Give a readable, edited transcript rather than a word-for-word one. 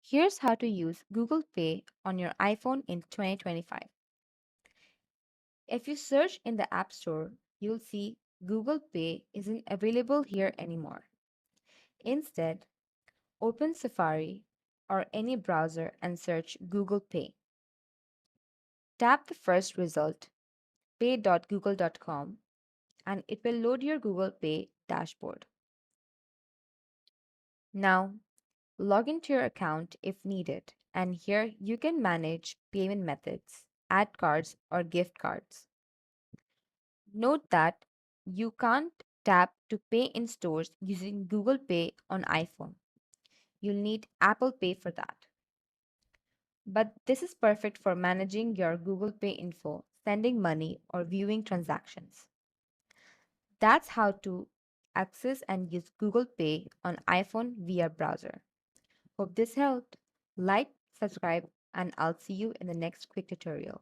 Here's how to use Google Pay on your iPhone in 2025. If you search in the App Store, you'll see Google Pay isn't available here anymore. Instead, open Safari or any browser and search Google Pay. Tap the first result, pay.google.com, and it will load your Google Pay dashboard. Now, log into your account if needed, and here you can manage payment methods, add cards, or gift cards. Note that you can't tap to pay in stores using Google Pay on iPhone. You'll need Apple Pay for that. But this is perfect for managing your Google Pay info, sending money, or viewing transactions. That's how to access and use Google Pay on iPhone via browser. Hope this helped. Like, subscribe, and I'll see you in the next quick tutorial.